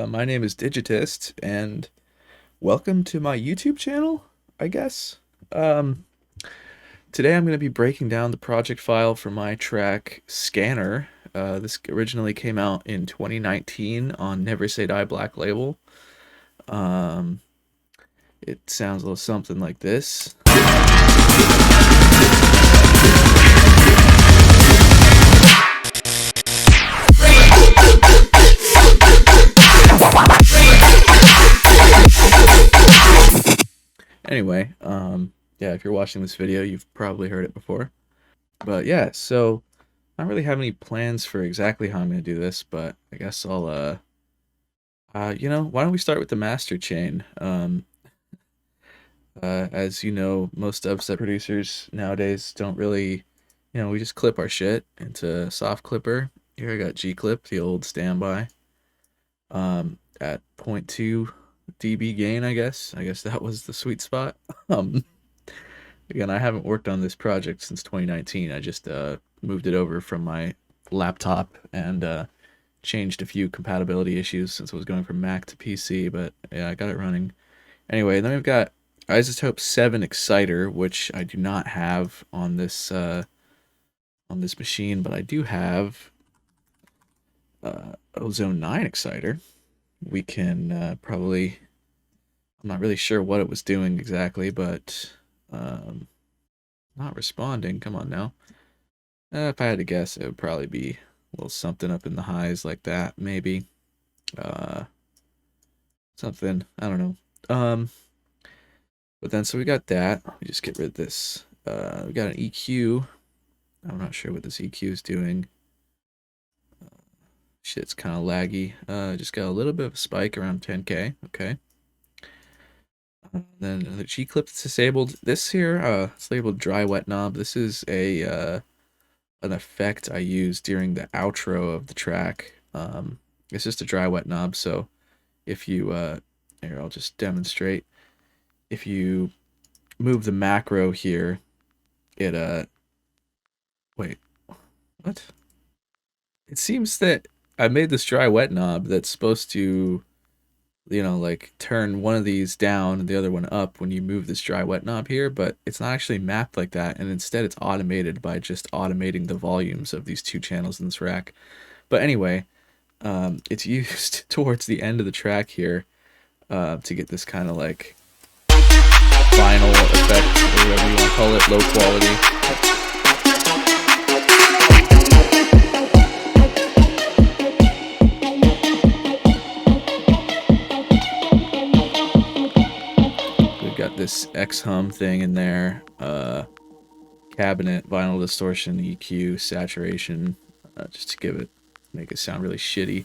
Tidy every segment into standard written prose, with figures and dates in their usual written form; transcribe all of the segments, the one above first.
My name is Digitist, and welcome to my YouTube channel, I guess. Um, Today I'm going to be breaking down the project file for my track Scanner. This originally came out in 2019 on Never Say Die Black Label. Um, it sounds a little something like this. Anyway, yeah, if you're watching this video, you've probably heard it before. But yeah, so I don't really have any plans for exactly how I'm going to do this, but I guess why don't we start with the master chain? As you know, most dubstep producers nowadays don't really, we just clip our shit into soft clipper. Here I got G clip, the old standby, at zero point 0.2 dB gain, I guess. I guess that was the sweet spot. Um, Again, I haven't worked on this project since 2019. I just moved it over from my laptop and changed a few compatibility issues since I was going from Mac to PC, but yeah, I got it running. Anyway, then we've got Isotope 7 Exciter, which I do not have on this machine, but I do have Ozone 9 Exciter. We can probably, I'm not really sure what it was doing exactly, but um, not responding. Come on now. If I had to guess, it would probably be a little something up in the highs like that, maybe. Uh, Something, I don't know. But then, so we got that. Let me just get rid of this. We got an EQ. I'm not sure what this EQ is doing. Shit's kind of laggy. Just got a little bit of a spike around 10K. Okay. Then the G clip that's disabled. This here, it's labeled dry wet knob. This is a an effect I use during the outro of the track. It's just a dry wet knob. So if you here, I'll just demonstrate. If you move the macro here, it wait, what? It seems that I made this dry wet knob that's supposed to, like turn one of these down and the other one up when you move this dry wet knob here, but it's not actually mapped like that, and instead it's automated by just automating the volumes of these two channels in this rack. But anyway, it's used towards the end of the track here to get this kind of like vinyl effect, or whatever you want to call it, low quality. We've got this X hum thing in there, cabinet, vinyl distortion, EQ, saturation, just to make it sound really shitty.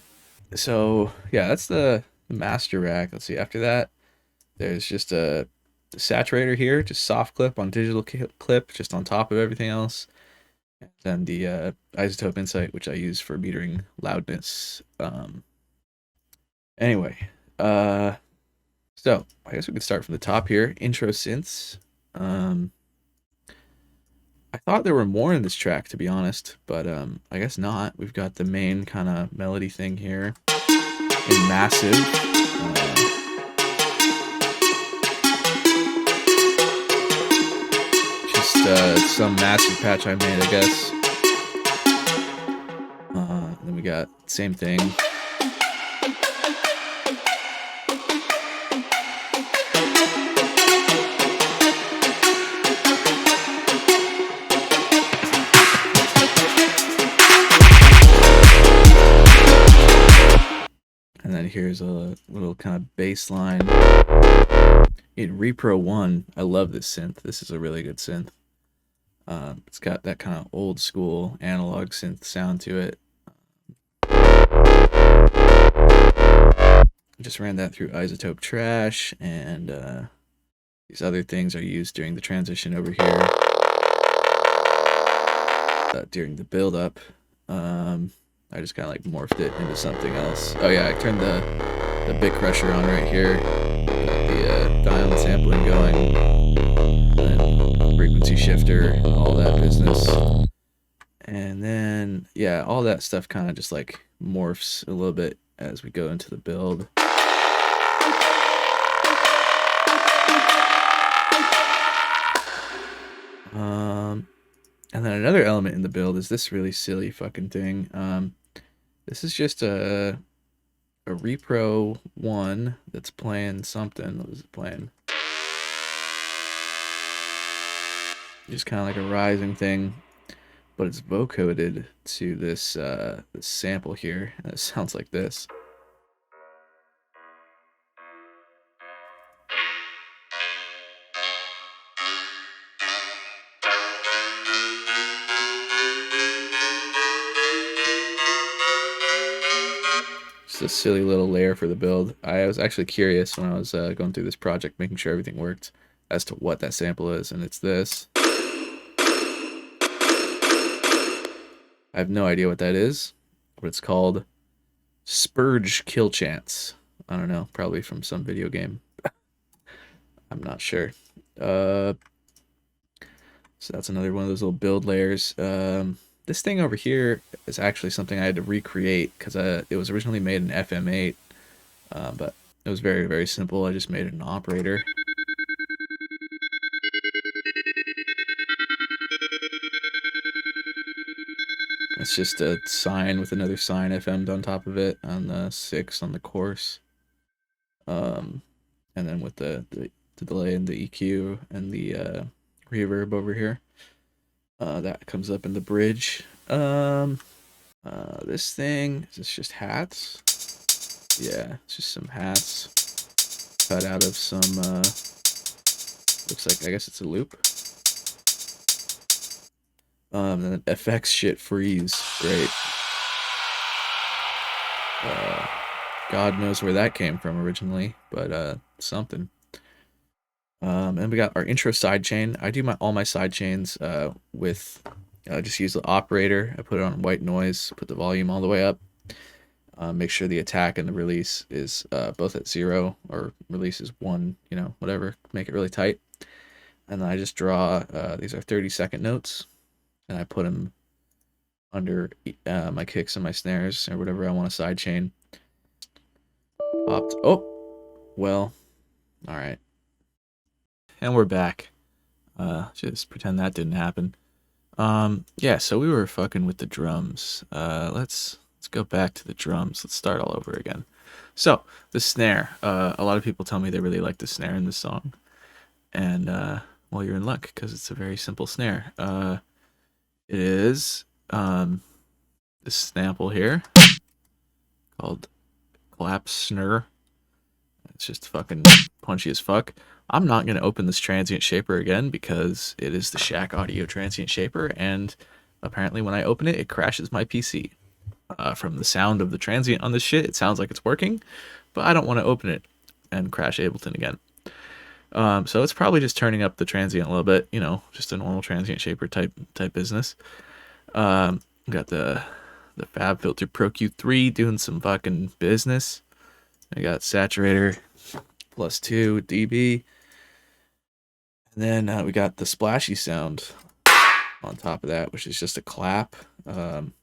So yeah, that's the master rack. Let's see. After that, there's just a saturator here, just soft clip on digital clip, just on top of everything else. And then the isotope insight, which I use for metering loudness. Anyway, uh, so I guess we could start from the top here. Intro synths. I thought there were more in this track, to be honest, but I guess not. We've got the main kind of melody thing here in massive. Just some massive patch I made, I guess. Then we got same thing. And then here's a little kind of bass line. In Repro 1, I love this synth. This is a really good synth. It's got that kind of old school analog synth sound to it. I just ran that through Isotope Trash, and these other things are used during the transition over here. During the build-up. I just kind of like morphed it into something else. Oh yeah, I turned the bit crusher on right here. Got the dial and sampling going. And frequency shifter, all that business. And then, yeah, all that stuff kind of just like morphs a little bit as we go into the build. And then another element in the build is this really silly fucking thing. This is just a repro 1 that's playing something. What is it playing? Just kind of like a rising thing, but it's vocoded to this this sample here. And it sounds like this. Just a silly little layer for the build. I was actually curious when I was going through this project, making sure everything worked, as to what that sample is, and it's this. I have no idea what that is, but it's called Spurge Kill Chance. I don't know, probably from some video game. I'm not sure. So that's another one of those little build layers. This thing over here is actually something I had to recreate because it was originally made in FM8, but it was very, very simple. I just made it an operator. It's just a sine with another sine FM'd on top of it on the 6 on the course. And then with the delay and the EQ and the reverb over here. That comes up in the bridge. This thing, is this just hats? Yeah, it's just some hats cut out of some, looks like, I guess it's a loop. And then FX shit freeze, great. God knows where that came from originally, but something. And we got our intro sidechain. I do all my sidechains with just use the operator. I put it on white noise, put the volume all the way up. Make sure the attack and the release is both at 0 or release is 1, you know, whatever. Make it really tight. And then I just draw, these are 30-second notes, and I put them under my kicks and my snares or whatever I want to sidechain. Popped. Oh, well, all right. And we're back. Just pretend that didn't happen. Yeah, so we were fucking with the drums. Let's go back to the drums. Let's start all over again. So, the snare. A lot of people tell me they really like the snare in this song. And, well, you're in luck, because it's a very simple snare. It is, this sample here, called Clap Snare. It's just fucking punchy as fuck. I'm not going to open this transient shaper again because it is the Shack Audio transient shaper, and apparently when I open it, it crashes my PC. From the sound of the transient on this shit, it sounds like it's working, but I don't want to open it and crash Ableton again. So it's probably just turning up the transient a little bit, you know, just a normal transient shaper type business. Got the Fab Filter Pro Q3 doing some fucking business. I got saturator +2 dB. And then we got the splashy sound on top of that, which is just a clap.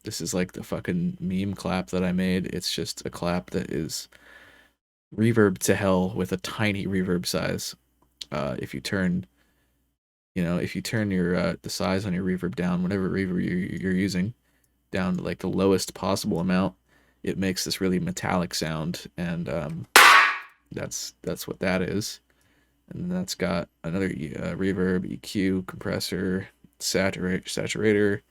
This is like the fucking meme clap that I made. It's just a clap that is reverb to hell with a tiny reverb size. If you turn your the size on your reverb down, whatever reverb you're using, down to like the lowest possible amount, it makes this really metallic sound, and that's what that is. And that's got another reverb, EQ, compressor, saturator,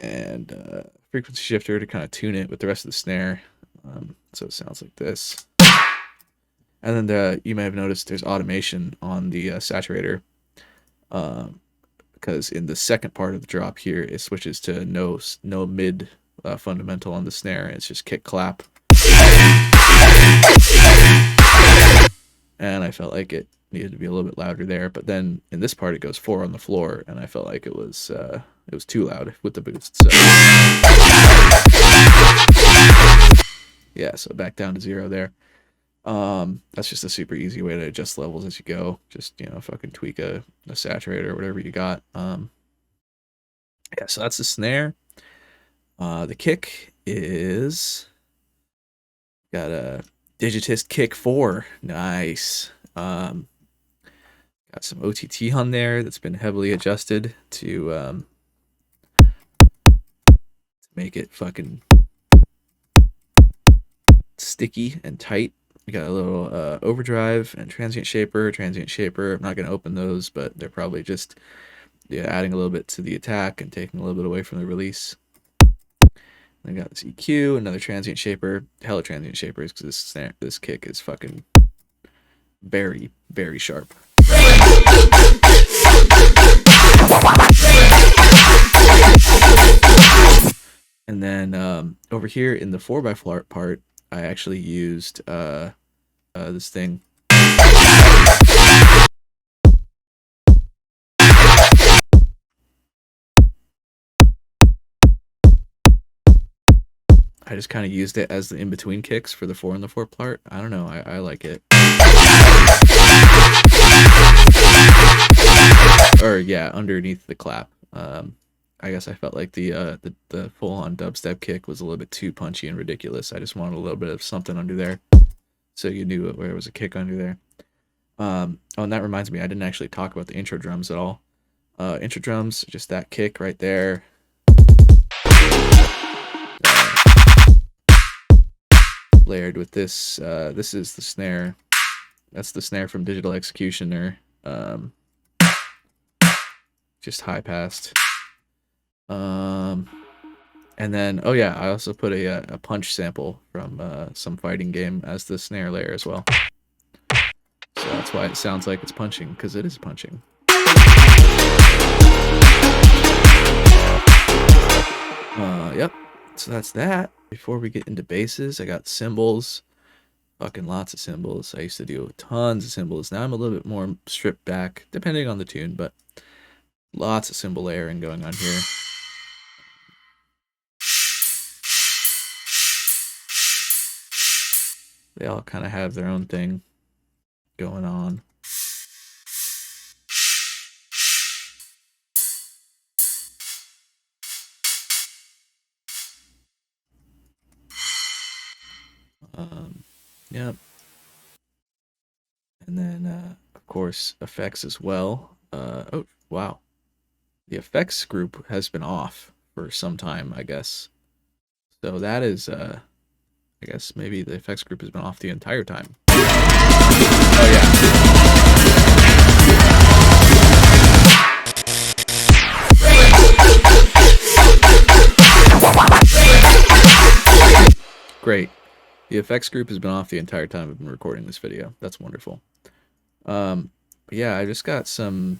and frequency shifter to kind of tune it with the rest of the snare. So it sounds like this. And then you may have noticed there's automation on the saturator, because in the second part of the drop here, it switches to no mid fundamental on the snare. It's just kick clap. And I felt like it needed to be a little bit louder there, but then in this part it goes 4 on the floor, and I felt like it was too loud with the boost. So yeah, so back down to 0 there. That's just a super easy way to adjust levels as you go. Just, you know, fucking tweak a saturator or whatever you got. Yeah, so that's the snare. The kick is Got a Digitist Kick 4. Nice. Got some OTT on there that's been heavily adjusted to make it fucking sticky and tight. We got a little overdrive and transient shaper. Transient shaper, I'm not going to open those, but they're probably just adding a little bit to the attack and taking a little bit away from the release. Then got this EQ, another transient shaper. Hella transient shapers because this kick is fucking very, very sharp. And then over here in the 4x4 part, I actually used this thing. I just kind of used it as the in-between kicks for the 4 and the 4 part. I don't know. I like it. Or yeah, underneath the clap. I guess I felt like the full-on dubstep kick was a little bit too punchy and ridiculous. I just wanted a little bit of something under there, so you knew where there was a kick under there. Oh, and that reminds me, I didn't actually talk about the intro drums at all. Intro drums, just that kick right there. Layered with this. This is the snare. That's the snare from Digital Executioner. Just high passed. And then, oh yeah, I also put a punch sample from some fighting game as the snare layer as well. So that's why it sounds like it's punching, because it is punching. Yep. So that's that. Before we get into basses, I got cymbals. Fucking lots of cymbals. I used to do tons of cymbals. Now I'm a little bit more stripped back, depending on the tune, but lots of cymbal layering going on here. They all kind of have their own thing going on. Yep. And then, of course, effects as well. Oh, wow. The effects group has been off for some time, I guess. So that is, I guess maybe the effects group has been off the entire time. Oh, yeah. Great. The effects group has been off the entire time I've been recording this video. That's wonderful. But yeah, I just got some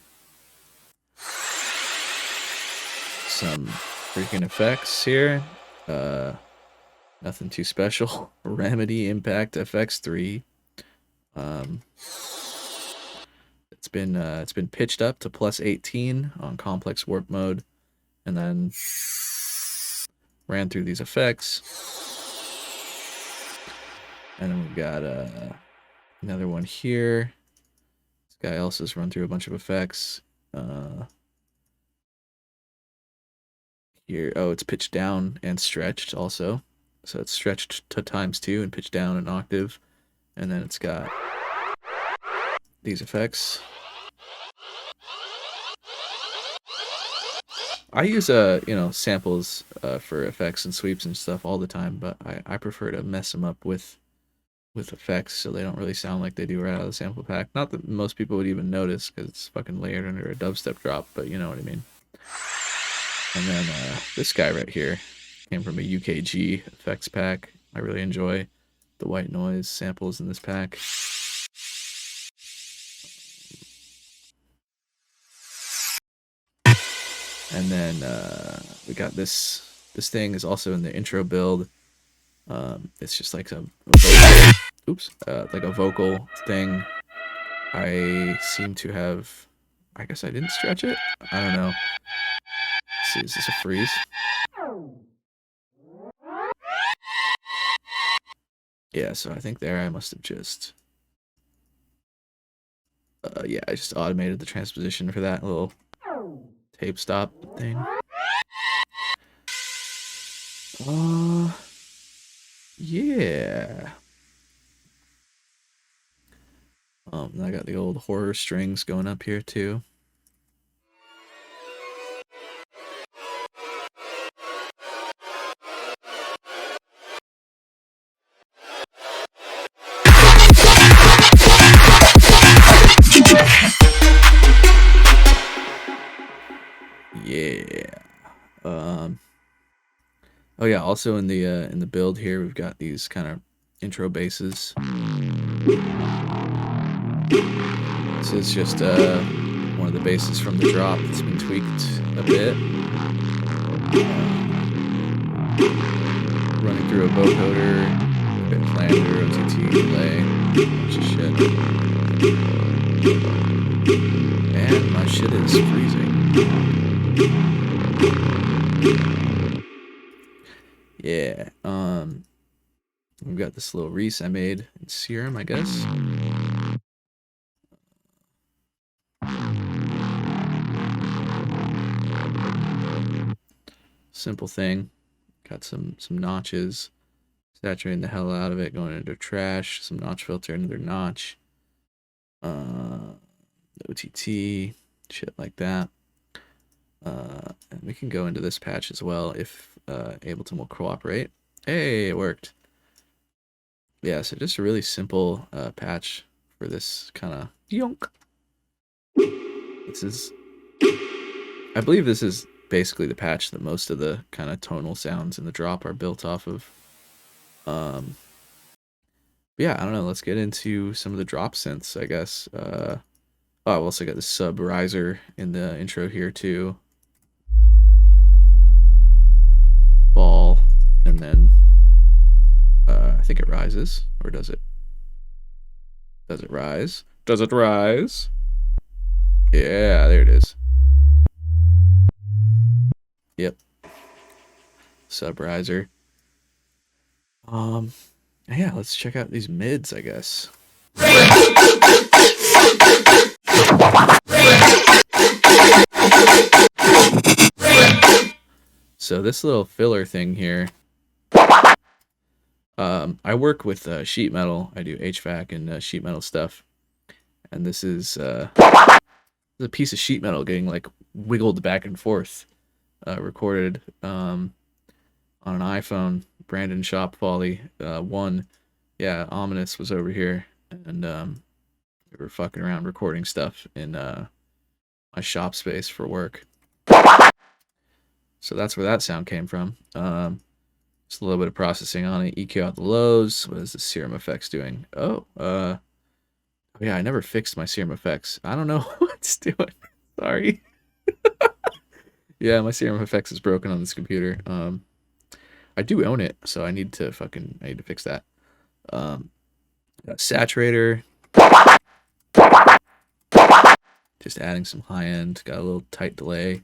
freaking effects here. Nothing too special. Remedy Impact FX3. It's been pitched up to plus 18 on complex warp mode, and then ran through these effects. And then we've got another one here. This guy also has run through a bunch of effects. Here, oh, it's pitched down and stretched also. So it's stretched to ×2 and pitched down an octave. And then it's got these effects. I use samples for effects and sweeps and stuff all the time, but I prefer to mess them up with effects so they don't really sound like they do right out of the sample pack. Not that most people would even notice because it's fucking layered under a dubstep drop, but you know what I mean. And then this guy right here came from a UKG effects pack. I really enjoy the white noise samples in this pack. And then we got this thing is also in the intro build. It's just like a vocal thing. I seem to have, I guess I didn't stretch it. I don't know. Let's see, is this a freeze? Yeah, so I think there I must have just, yeah, I just automated the transposition for that little tape stop thing. Yeah. And I got the old horror strings going up here too. Yeah. Oh yeah, also in the build here we've got these kind of intro basses. This is just one of the basses from the drop that's been tweaked a bit. Running through a vocoder, a bit flanger, OTT, delay, a bunch of shit. And my shit is freezing. Yeah, we've got this little Reese I made in Serum, I guess. Simple thing. Got some notches. Saturating the hell out of it, going into trash. Some notch filter into their notch. OTT, shit like that. And we can go into this patch as well if Ableton will cooperate. Hey, it worked. Yeah, so just a really simple patch for this kind of yonk. This is, I believe this is basically the patch that most of the kind of tonal sounds in the drop are built off of. Yeah, I don't know. Let's get into some of the drop synths, I guess. Oh, I've also got the sub riser in the intro here too. Fall, and then I think it rises, or does it? Does it rise? Does it rise? Yeah, there it is. Yep. Sub riser. Yeah, let's check out these mids, I guess. So this little filler thing here, I work with sheet metal. I do HVAC and sheet metal stuff, and this is a piece of sheet metal getting like wiggled back and forth, recorded on an iPhone. Brandon Shop Folly 1. Yeah, Ominous was over here, and we were fucking around recording stuff in my shop space for work. So that's where that sound came from. Just a little bit of processing on it. EQ out the lows. What is the Serum Effects doing? Oh, yeah, I never fixed my Serum Effects. I don't know what it's doing. Sorry. Yeah, my Serum Effects is broken on this computer. I do own it, so I need to fix that. Got saturator. Just adding some high end. Got a little tight delay.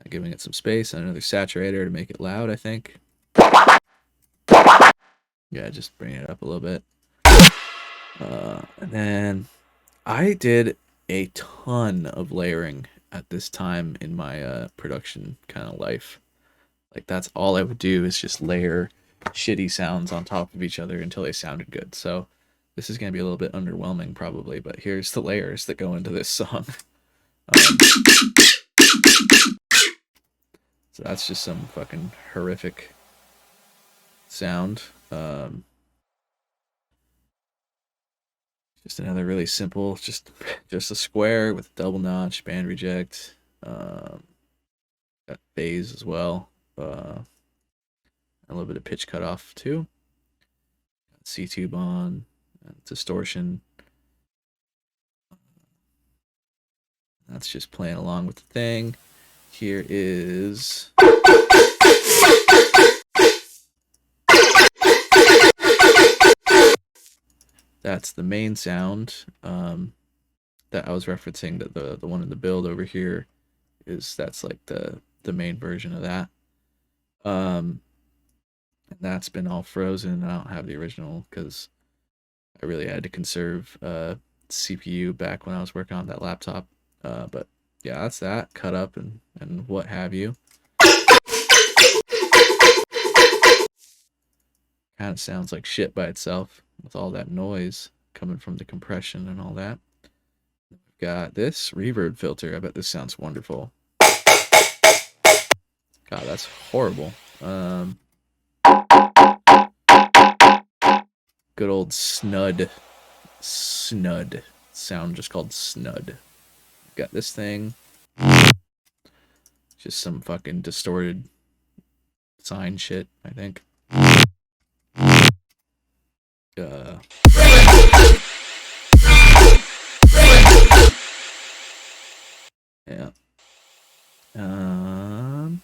Giving it some space and another saturator to make it loud, I think. Yeah, just bring it up a little bit. And then I did a ton of layering at this time in my production kind of life. Like, that's all I would do is just layer shitty sounds on top of each other until they sounded good. So this is going to be a little bit underwhelming probably, but here's the layers that go into this song. So that's just some fucking horrific sound. Just another really simple, just a square with double notch, band reject. Got phase as well. A little bit of pitch cutoff too. Got C-tube on, distortion. That's just playing along with the thing. Here is that's the main sound that I was referencing. That the one in the build over here that's like the main version of that. And that's been all frozen. I don't have the original because I really had to conserve CPU back when I was working on that laptop. But yeah, that's that cut up and what have you. Kind of sounds like shit by itself with all that noise coming from the compression and all that. We've got this reverb filter. I bet this sounds wonderful. God, that's horrible. Good old snud sound, just called snud. Got this thing, just some fucking distorted sine shit, I think. Yeah. And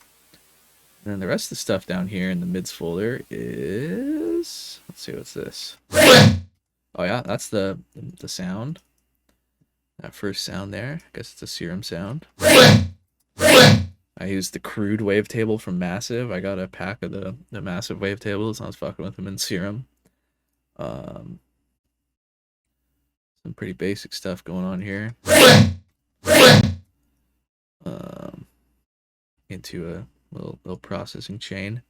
then the rest of the stuff down here in the mids folder is, let's see, what's this? Oh yeah, that's the sound. That first sound there. I guess it's a serum sound. I used the crude wavetable from Massive. I got a pack of the Massive wavetables. I was fucking with them in Serum. Some pretty basic stuff going on here. Into a little processing chain.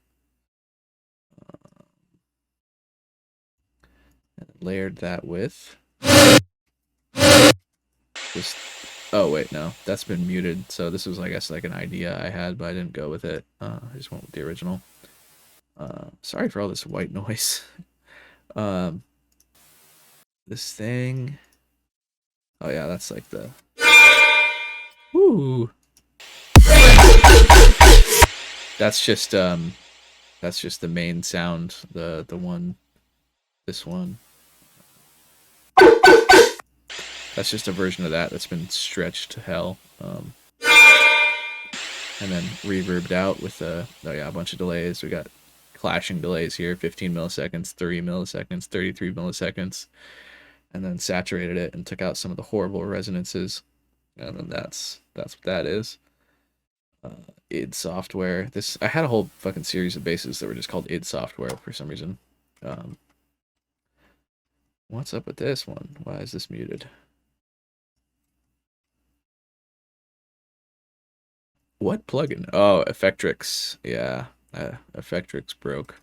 And layered that with just, oh wait, no, that's been muted. So this was, I guess, like an idea I had, but I didn't go with it. I just went with the original. Sorry for all this white noise. This thing. Oh yeah, that's like the. Woo. That's just the main sound. The one. This one. That's just a version of that that's been stretched to hell. And then reverbed out with a bunch of delays. We got clashing delays here, 15 milliseconds, 30 milliseconds, 33 milliseconds, and then saturated it and took out some of the horrible resonances. And then that's what that is. id software. I had a whole fucking series of basses that were just called id software for some reason. What's up with this one? Why is this muted? What plugin? Oh, Effectrix. Yeah, Effectrix broke.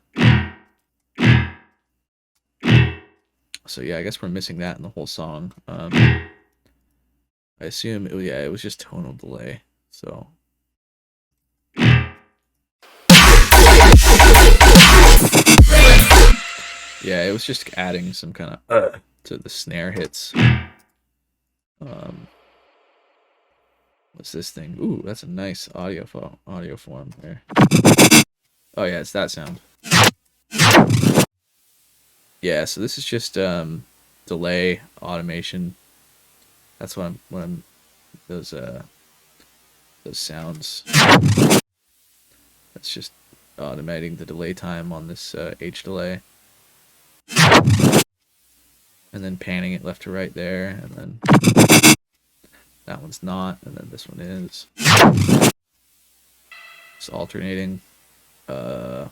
So yeah, I guess we're missing that in the whole song. I assume it was just tonal delay. So yeah, it was just adding some kind of to the snare hits. What's this thing? Ooh, that's a nice audio form there. Oh yeah, it's that sound. Yeah, so this is just delay automation. That's what I'm those sounds. That's just automating the delay time on this H delay. And then panning it left to right there, and then that one's not, and then this one is. It's alternating. And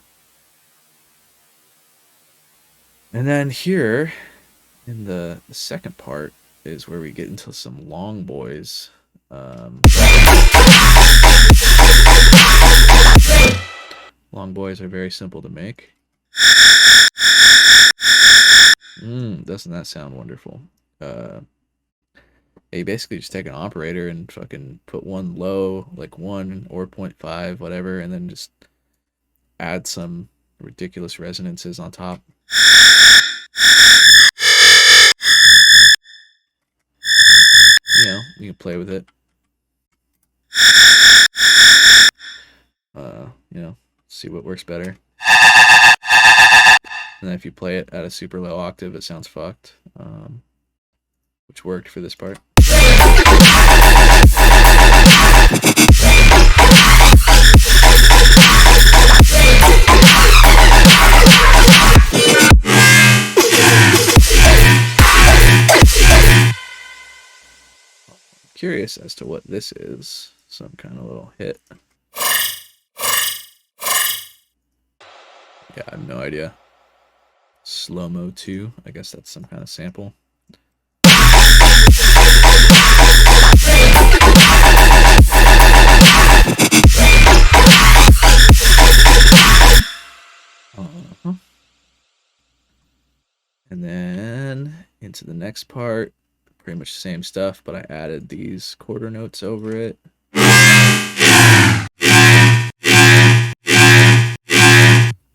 then here, in the second part, is where we get into some long boys. Long boys are very simple to make. Doesn't that sound wonderful? You basically just take an operator and fucking put one low, like 1 or 0.5, whatever, and then just add some ridiculous resonances on top. You know, you can play with it. You know, see what works better. And then if you play it at a super low octave, it sounds fucked. Which worked for this part. Curious as to what this is. Some kind of little hit. Yeah, I have no idea. Slow-mo 2. I guess that's some kind of sample. And then into the next part, pretty much the same stuff, but I added these quarter notes over it.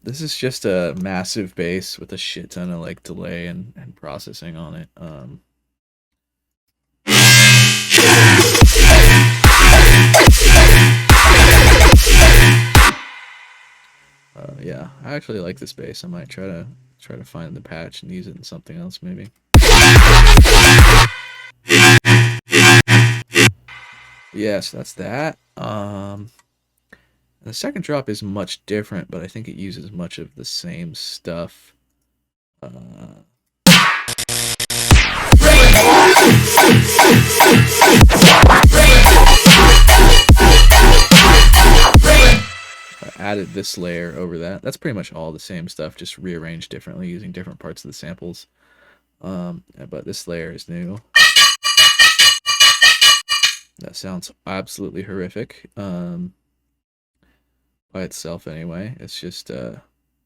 This is just a massive bass with a shit ton of like delay and processing on it. Yeah, I actually like this bass. I might try to find the patch and use it in something else maybe. Yeah, so that's that. The second drop is much different, but I think it uses much of the same stuff. I added this layer over that. That's pretty much all the same stuff, just rearranged differently using different parts of the samples. But this layer is new. That sounds absolutely horrific. By itself anyway. It's just I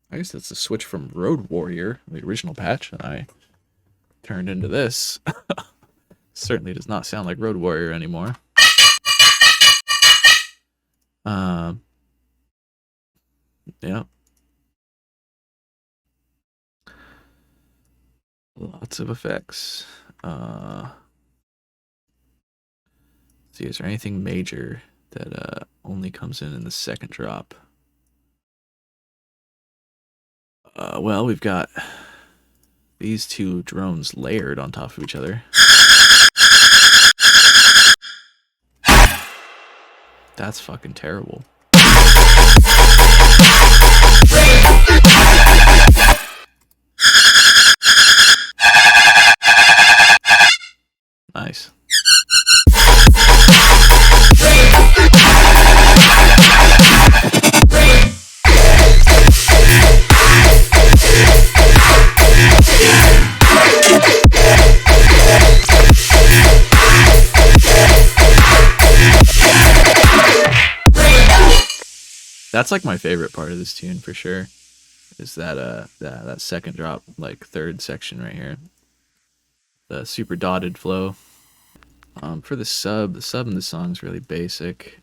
guess that's a switch from Road Warrior, the original patch, and I turned into this. Certainly does not sound like Road Warrior anymore. Yeah. Lots of effects. See, is there anything major that only comes in the second drop? Well, we've got these two drones layered on top of each other. That's fucking terrible. Nice. That's like my favorite part of this tune for sure. Is that second drop, like third section right here. The super dotted flow. For the sub in the song is really basic.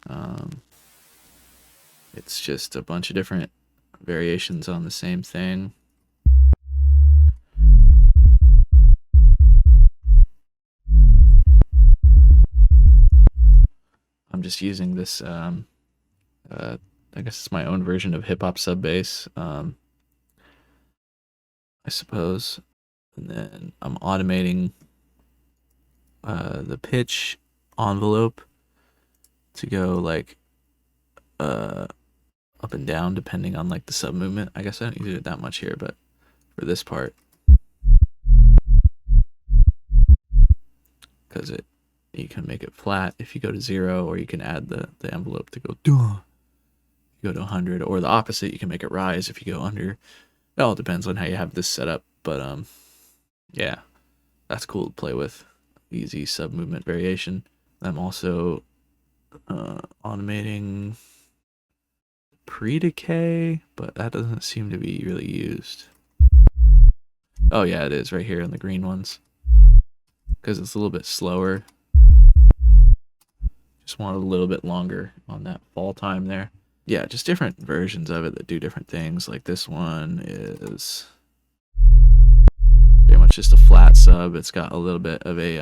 It's just a bunch of different variations on the same thing. I'm just using this, I guess it's my own version of hip hop sub bass, I suppose. And then I'm automating the pitch envelope to go like up and down depending on like the sub movement. I guess I don't use it that much here, but for this part, because you can make it flat if you go to 0, or you can add the envelope to go duh. You go to 100, or the opposite, you can make it rise if you go under. It all depends on how you have this set up, but yeah, that's cool to play with. Easy sub movement variation. I'm also automating pre-decay, but that doesn't seem to be really used. Oh yeah, it is right here in the green ones, because it's a little bit slower. Just want a little bit longer on that fall time there. Yeah, just different versions of it that do different things. Like this one is pretty much just a flat sub. It's got a little bit of a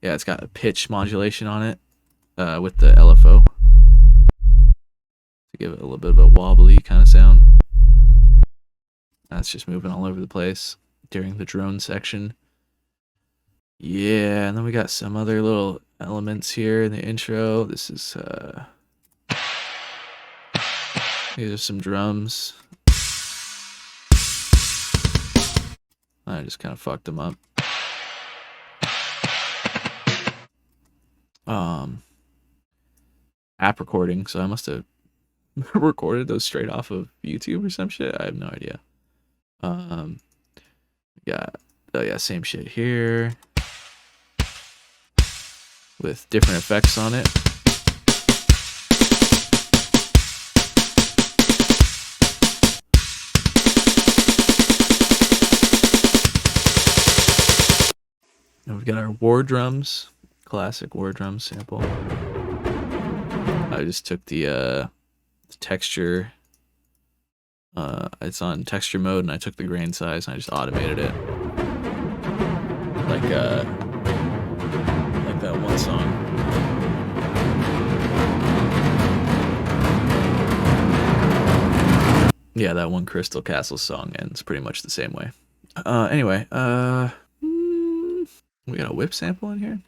yeah, it's got a pitch modulation on it with the LFO to give it a little bit of a wobbly kind of sound. That's just moving all over the place during the drone section. Yeah, and then we got some other little elements here in the intro. This is these are some drums. I just kind of fucked them up. App recording, so I must have recorded those straight off of YouTube or some shit. I have no idea. Yeah, oh yeah, same shit here with different effects on it. We got our war drums, classic war drum sample. I just took the texture. It's on texture mode, and I took the grain size and I just automated it, like that one song. Yeah, that one Crystal Castle song ends pretty much the same way. Anyway, we got a whip sample in here.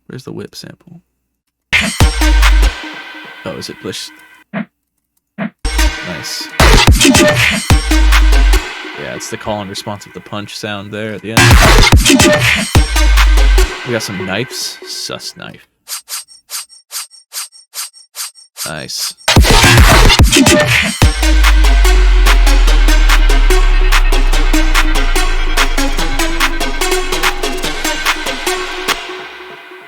Where's the whip sample? Oh, is it Blish? Nice. Yeah, it's the call and response of the punch sound there at the end. We got some knifes. Sus knife. Nice.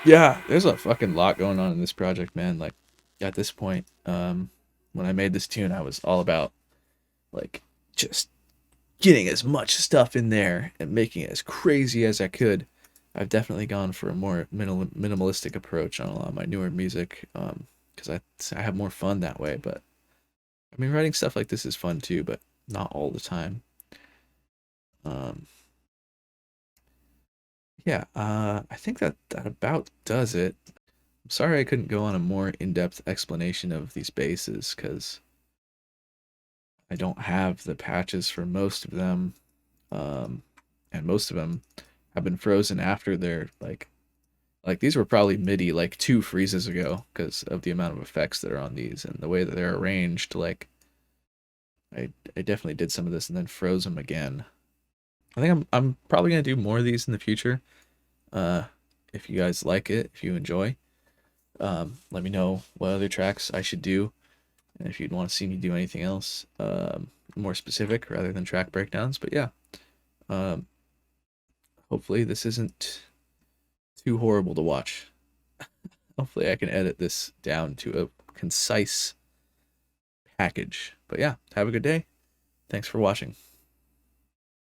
Yeah, there's a fucking lot going on in this project, man. Like, at this point, when I made this tune, I was all about, like, just getting as much stuff in there and making it as crazy as I could. I've definitely gone for a more minimalistic approach on a lot of my newer music, because I have more fun that way. But I mean, writing stuff like this is fun too, but not all the time. Yeah, I think that about does it. I'm sorry I couldn't go on a more in-depth explanation of these basses, because I don't have the patches for most of them, and most of them have been frozen after they're like these were probably MIDI like 2 freezes ago because of the amount of effects that are on these and the way that they're arranged. Like, I definitely did some of this and then froze them again. I think I'm probably gonna do more of these in the future. If you guys like it, if you enjoy, let me know what other tracks I should do, and if you'd want to see me do anything else, more specific rather than track breakdowns. But yeah, hopefully this isn't too horrible to watch. Hopefully I can edit this down to a concise package. But yeah, have a good day. Thanks for watching.